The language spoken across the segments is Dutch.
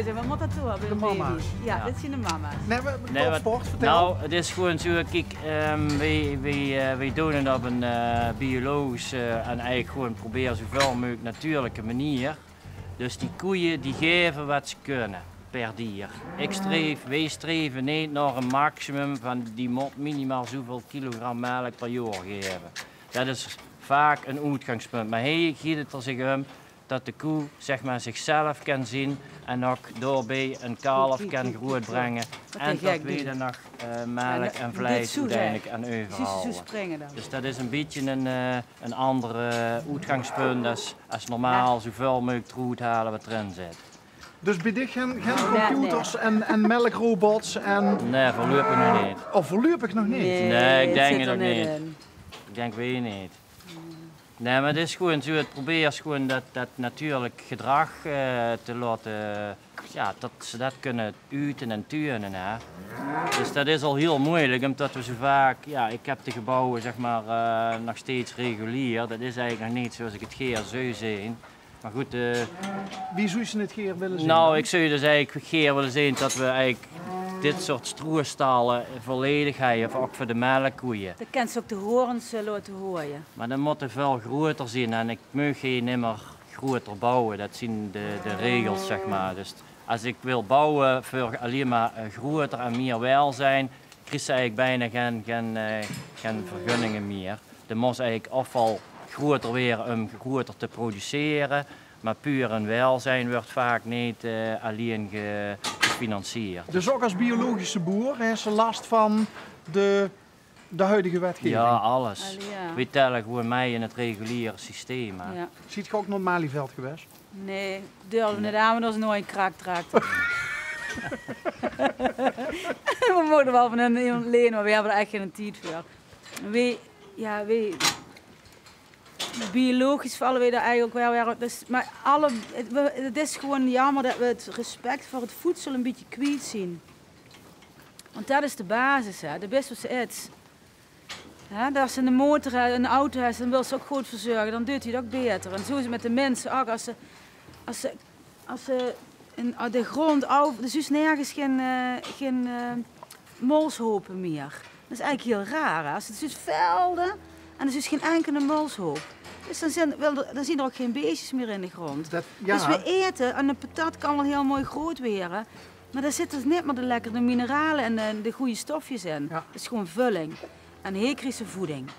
mama's zijn, wat moet dat zo hebben? De mama's. Ja, dit zijn de mama's. Nee, sport, vertel. Nou, het is gewoon zo, kijk, wij doen het op een biologische en eigenlijk gewoon proberen zoveel mogelijk natuurlijke manier. Dus die koeien die geven wat ze kunnen per dier. Wij streven niet naar een maximum van die moet minimaal zoveel kilogram melk per jaar geven. Dat is vaak een uitgangspunt. Maar hier gaat het er zich om dat de koe zeg maar, zichzelf kan zien en ook daarbij een kalf kan grootbrengen. En dat we dan nog melk en vlees uiteindelijk aan overhalen. Dus dat is een beetje een andere uitgangspunt als normaal zoveel mogelijk troet halen wat erin zit. Dus bij dit geen computers en melkrobots en... Nee, voorlopig nog niet. Of voorlopig nog niet? Nee, ik denk het ook niet. Ik denk weer niet. Nee, maar het is gewoon zo, het probeert gewoon dat natuurlijk gedrag te laten, ja, dat ze dat kunnen uiten en tunen. Hè. Dus dat is al heel moeilijk, omdat we zo vaak, ja, ik heb de gebouwen zeg maar nog steeds regulier. Dat is eigenlijk nog niet zoals ik het geer zou zien. Maar goed. Wie zou je het geer willen zien? Nou, ik zou dus eigenlijk geer willen zien dat we eigenlijk dit soort stroerstallen volledig hebben, ook voor de melkkoeien. Dan kan ze ook de horens laten horen. Maar dan moet het veel groter zijn en ik mag geen nimmer groter bouwen. Dat zijn de regels, zeg maar. Dus als ik wil bouwen voor alleen maar groter en meer welzijn, krijg je eigenlijk bijna geen vergunningen meer. Dan moet eigenlijk afval groter weer om groter te produceren. Maar puur een welzijn wordt vaak niet alleen gefinancierd. Dus ook als biologische boer heeft ze last van de huidige wetgeving? Ja, alles. We tellen gewoon mee in het reguliere systeem. Ja. Ziet je ook nog Malieveld geweest? Nee, durven niet aan, maar dat is nooit een kraaktraakt. We moeten wel van een lenen, maar we hebben er echt geen tijd voor. Biologisch vallen we daar eigenlijk wel weer. Dus, maar het is gewoon jammer dat we het respect voor het voedsel een beetje kwijt zien. Want dat is de basis, hè. De best wat ze eet. Als ze een motor hebben, een auto hebben, dan wil ze ook goed verzorgen, dan doet hij het ook beter. En zo is het met de mensen ook. Als ze de grond af, er is nergens geen molshopen meer. Dat is eigenlijk heel raar. Hè? Als het is velden en er is geen enkele molshoop. Dus dan zien er ook geen beestjes meer in de grond. Dus we eten en een patat kan wel heel mooi groot worden. Maar daar zitten dus niet meer de lekkere mineralen en de goede stofjes in. Ja. Dat is gewoon vulling. En hekrische voeding.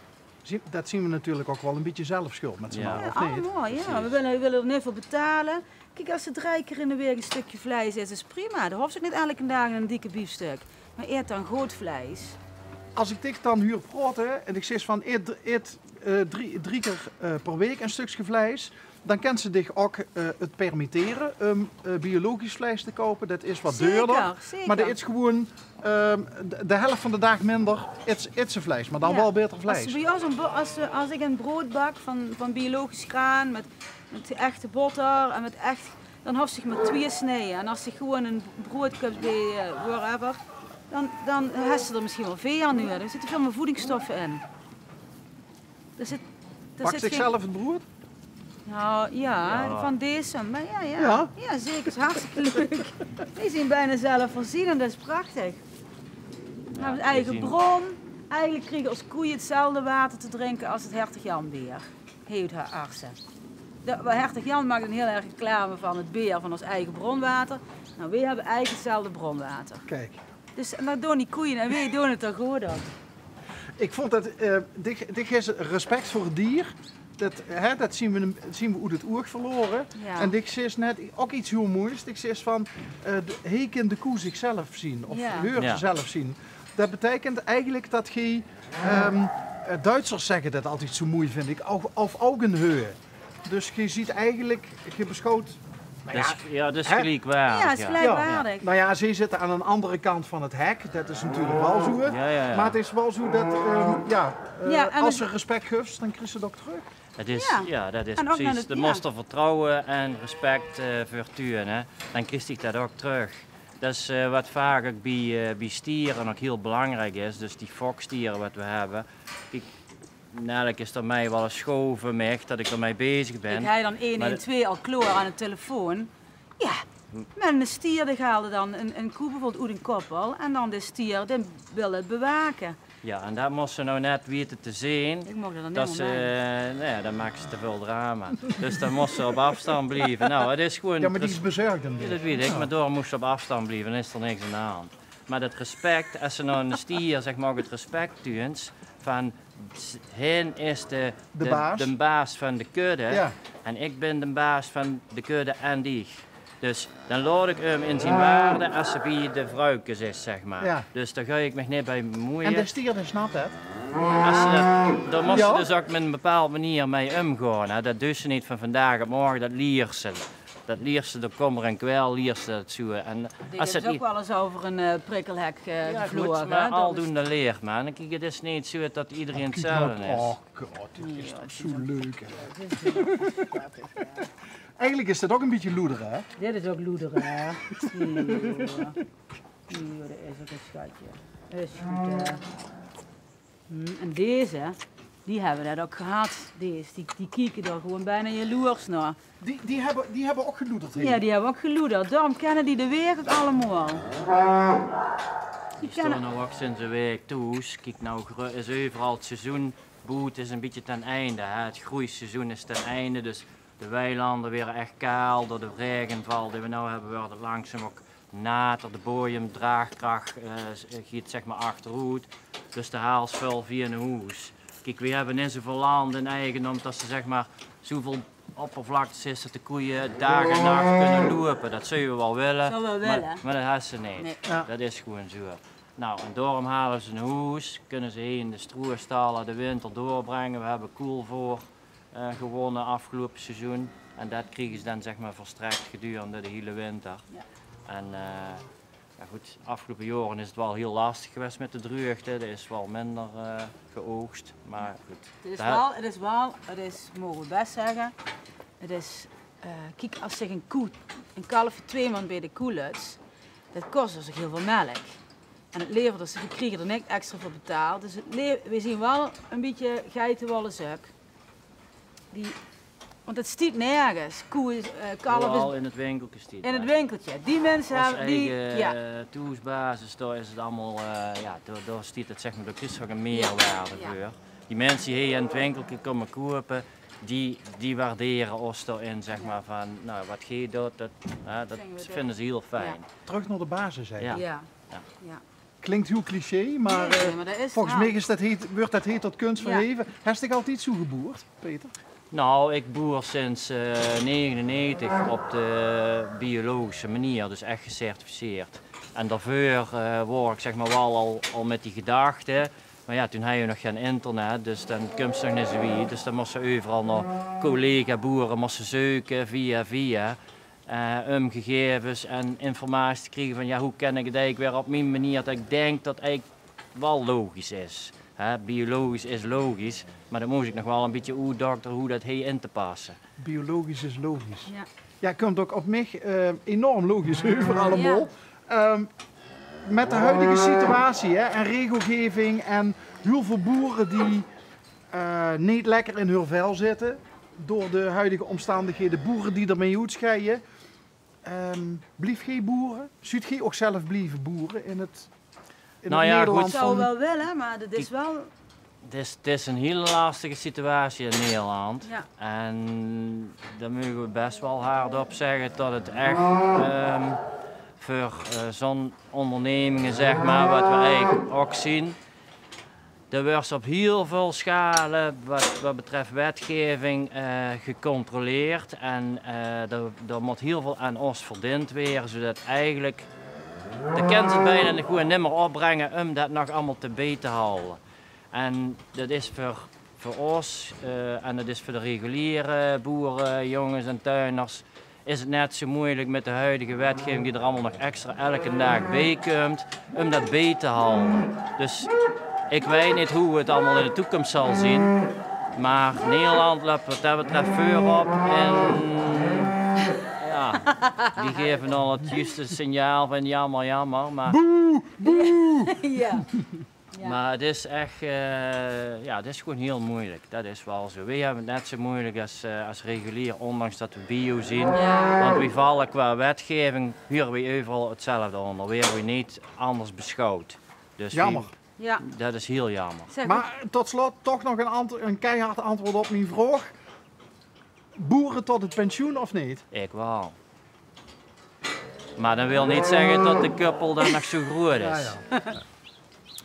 Dat zien we natuurlijk ook wel een beetje zelfschuld met z'n allen, of niet? Ja, mooi, ja. We willen er niet voor betalen. Kijk, als ze 3 keer in de week een stukje vlees is, is prima. Dan hoeft ze niet elke dag een dikke biefstuk. Maar eet dan groot vlees. Als ik dich dan huur praten en ik zeg van eet 3 keer per week een stukje vlees, dan kan ze zich ook het permitteren om biologisch vlees te kopen. Dat is wat duurder, zeker. maar dat is gewoon de helft van de dag minder eet ze vlees, maar dan wel beter vlees. Als ik een brood bak van biologisch graan met echte boter en dan hoeft zich maar 2 snijden. En als ze gewoon een brood koopt bij wherever, dan heeft ze er misschien wel 4 aan nu. Er zitten veel meer voedingsstoffen in. Bakt zichzelf het brood? Nou ja, van deze. Maar ja, zeker. Dat is hartstikke leuk. Die zijn bijna zelf voorzien en dat is prachtig. We hebben een eigen bron. Eigenlijk krijgen als koeien hetzelfde water te drinken als het hertog Jan beer. Heeft haar artsen. Hertog Jan maakt een heel erg reclame van het beer van ons eigen bronwater. Nou, wij hebben eigenlijk hetzelfde bronwater. Kijk. Dus dat doen die koeien en wij doen het dan goed dan. Ik vond dat, dit is respect voor het dier. Dat zien we uit het oog verloren. Ja. En ik zeg net ook iets heel moois. Ik zeg van, heken de koe zichzelf zien of heur zichzelf zien. Dat betekent eigenlijk dat je, Duitsers zeggen dat altijd zo mooi vind ik, of augenhöhe. Dus je ziet eigenlijk, je beschouwt. Dat is gelijkwaardig. Ja, het is gelijkwaardig. Ja. Nou ja, ze zitten aan een andere kant van het hek. Dat is natuurlijk wel zo. Ja. Maar het is wel zo dat als ze respect geeft, dan krijg ze het ook terug. Dat is precies. De moest vertrouwen en respect verturen. Dan krijg ik dat ook terug. Dat is wat vaak ook bij stieren ook heel belangrijk is. Dus die fokstieren wat we hebben. Eigenlijk is er mij wel een schoven dat ik ermee bezig ben. Ik ga dan 112 al kloor aan de telefoon. Ja, Met een stier die haalde dan een koe bijvoorbeeld uit een koppel en dan de stier die wil het bewaken. Ja, en dat moest ze nou net weten te zien. Ik mocht er dan Dat helemaal ze, nee, dan maakt ze te veel drama. Dus dan moest ze op afstand blijven. Nou, het is gewoon... Ja, maar die is bezorgd. Ja, dat weet ik, maar door moest ze op afstand blijven, dan is er niks aan de hand. Maar dat respect, als ze nou een stier, zeg maar, het respect toont van hen is de baas van de kudde en ik ben de baas van de kudde en die. Dus dan laat ik hem in zijn waarde als ze bij de vrouwtjes is, zeg maar. Ja. Dus daar ga ik me niet bij bemoeien. En de stier, die snapt het. Daar moest ze dus ook met een bepaalde manier mee omgaan. Hè. Dat doet ze niet van vandaag op morgen, dat leert ze. Dat leert ze door kommer en kwel, leert ze dat zo. En die heeft ook wel eens over een prikkelhek gevlogen. Maar aldoende leert man. En kijk, het is niet zo dat iedereen hetzelfde is. Oh god, dit is toch zo leuk. Eigenlijk is dat ook een beetje loederen, hè? Dit is ook loederen, hè? Ja, dat is ook een schatje. Dat is goed, hè? En deze, die hebben dat ook gehad. Deze, die kieken er gewoon bijna jaloers naar. Die hebben ook geloederd. Ja, die hebben ook geloederd. Daarom kennen die de weg ook allemaal. Die staan nou ook sinds een week thuis. Kijk, nou is overal het seizoen. Boet is een beetje ten einde. Hè. Het groeiseizoen is ten einde. Dus de weilanden weer echt kaal door de regenval die we nu hebben, wordt het langzaam ook nater. De bodem, draagkracht giet zeg maar achteruit. Dus de haals veel via een huis. Kijk, we hebben niet zoveel land in eigendom dat ze zeg maar zoveel oppervlaktes is dat de koeien dag en nacht kunnen lopen. Dat zou je wel willen, maar dat hebben ze niet. Nee. Ja. Dat is gewoon zo. Nou, en daarom halen ze een huis, kunnen ze hier in de stroerstallen de winter doorbrengen. We hebben Koelvoort gewonnen afgelopen seizoen. En dat kregen ze dan zeg maar verstrekt gedurende de hele winter. Ja. En ja goed, afgelopen jaren is het wel heel lastig geweest met de droogte. Er is wel minder geoogst, maar goed. Het is, mogen we best zeggen, het is, kijk, als zich een kalfje 2 maanden bij de koe luidt, dat kost dus heel veel melk. En het levert dus, we kregen er niks extra voor betaald. Dus we zien wel een beetje geitenwolle zak. Want het stiet nergens. Koe, kalf is in het winkeltje stiet. In het winkeltje. Die mensen hebben die. Ja. Toesbasis, daar is het allemaal, daar stiet het zeg maar, daar is ook een meerwaarde voor. Die mensen die hier in het winkeltje komen kopen, die waarderen ons erin, zeg maar, van, nou wat je doet, dat vinden ze heel fijn. Ja. Terug naar de basis, hè? Ja. Klinkt heel cliché, maar, volgens mij wordt dat heet tot kunst verheven. Heb je altijd zo geboerd, Peter? Nou, ik boer sinds 1999 op de biologische manier, dus echt gecertificeerd. En daarvoor word ik zeg maar wel al met die gedachte. Maar ja, toen had je nog geen internet, dus dan komt ze nog niet zo wie. Dus dan moesten ze overal naar collega-boeren moesten zoeken via. Om gegevens en informatie te krijgen van ja, hoe kan ik het eigenlijk weer op mijn manier dat ik denk dat het eigenlijk wel logisch is. Biologisch is logisch, maar dan moest ik nog wel een beetje uitdokteren hoe dat hier in te passen. Biologisch is logisch. Ja, komt ook op mij enorm logisch over allemaal. Ja. Met de huidige situatie en regelgeving en heel veel boeren die niet lekker in hun vel zitten door de huidige omstandigheden, boeren die ermee uitscheiden. Blijf geen boeren? Zult je ook zelf blijven boeren in het Nederland? Ik zou wel willen, maar dat is wel... Het is een hele lastige situatie in Nederland. Ja. En daar mogen we best wel hardop zeggen dat het echt voor zo'n ondernemingen, zeg maar, wat we eigenlijk ook zien. Er wordt op heel veel schalen wat betreft wetgeving gecontroleerd en er moet heel veel aan ons verdiend worden, zodat eigenlijk de kan ze bijna gewoon niet meer opbrengen om dat nog allemaal te bij te houden. En dat is voor ons en dat is voor de reguliere boeren, jongens en tuiners, is het net zo moeilijk met de huidige wetgeving die er allemaal nog extra elke dag bij komt, om dat bij te houden. Dus ik weet niet hoe het allemaal in de toekomst zal zien, maar Nederland loopt wat dat betreft voorop en ja, die geven al het juiste signaal van jammer, maar... Boe! Boe! Ja. Ja. Maar het is echt, ja, het is gewoon heel moeilijk. Dat is wel zo. Wij hebben het net zo moeilijk als regulier, ondanks dat we bio zien. Ja. Want we vallen qua wetgeving, huren we overal hetzelfde onder. We worden niet anders beschouwd. Dus Jammer. Ja. dat is heel jammer. Zeg, Maar tot slot toch nog een keihard antwoord op mijn vraag. Boeren tot het pensioen of niet? Ik wel. Maar dat wil niet zeggen dat de kuppel dan nog zo groot is. Ja.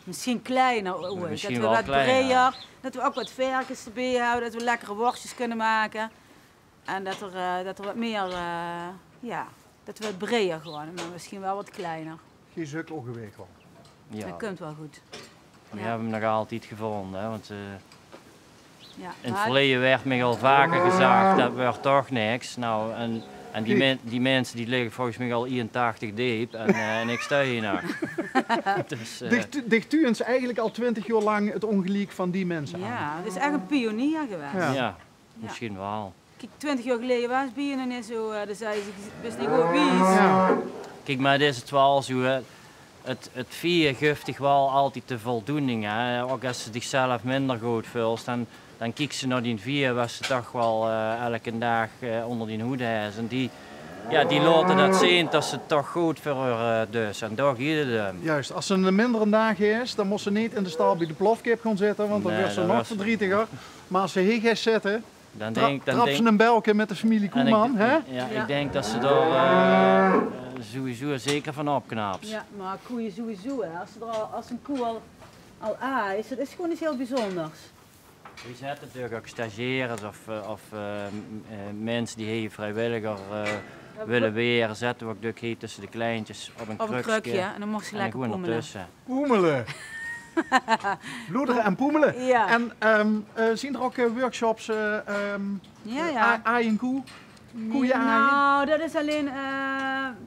misschien kleiner ooit. Misschien Dat we wel wat kleiner. breder, dat we ook wat varkens erbij houden, dat we lekkere worstjes kunnen maken. En dat er wat meer, ja, dat we het breder gewoon, maar misschien wel wat kleiner. Geen sukkelgewicht wel. Ja. Dat komt wel goed. We Ja. hebben hem nog altijd gevonden. Hè? Want, Ja. in het Maar- verleden werd me al vaker gezegd, dat wordt toch niks. Nou, en die mensen die liggen volgens mij al 81 diep en ik sta hier nog. Dus, Dicht u ons eigenlijk al 20 jaar lang het ongeluk van die mensen aan? Ja, het is echt een pionier geweest. Ja. ja, misschien wel. Kijk, 20 jaar geleden was bio nog niet zo, dan zei ze, wist niet goed wie is. Ja. Kijk, maar het is het wel zo. Hè. Het vier geeft zich wel altijd de voldoening. Hè. Ook als ze zichzelf minder goed voelt, dan kijkt ze naar die vier, wat ze toch wel elke dag onder die hoede is. En die laten dat zien dat ze het toch goed voor haar dus. En daar gaat het om. Juist, als ze een mindere dag is, dan moet ze niet in de stal bij de plofkip gaan zitten, want dan Nee, wordt ze dat nog was- verdrietiger. Maar als ze hier gaat zitten, Dan trap ze een belke met de familie en Koeman, hè? ja, Ja. ik denk dat ze daar sowieso zeker van opknapt. Ja, maar koeien sowieso, hè. Als een koe al is, dat is gewoon iets heel bijzonders. We zetten natuurlijk ook stagiaires of mensen die hier vrijwilliger willen weren, zetten we ook natuurlijk hier tussen de kleintjes op een Op een krukje. krukje, en dan mocht ze En lekker gewoon poemelen. ertussen. Poemelen. Bloederen en poemelen. Ja. En zien er ook workshops Ja, ja. aai en koe? Koeien aaien? Nou, dat is alleen,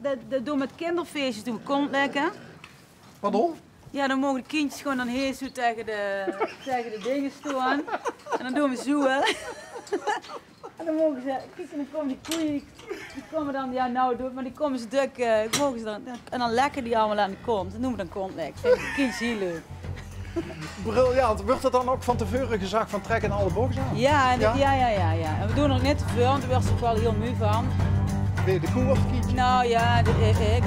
dat doen we met kinderfeestjes, doen we kontlekken. Pardon? Ja, dan mogen de kindjes gewoon dan heel zo tegen de dingen staan. En dan doen we zo, hè. En dan mogen ze, kijk, en dan komen die koeien, die komen dan, ja nou doe het, maar die komen ze duk, mogen ze dan, en dan lekken die allemaal aan de kont. Dat noemen we dan kontlek. Dat vinden de kindjes heel leuk. Briljant. Wordt het dan ook van tevoren gezegd van trekken alle bochten aan? Ja, Ja? ja. En we doen er nog net te veel, want daar werd ze ook wel heel moe van. Ben je de koe of het kietje? Nou ja, ik.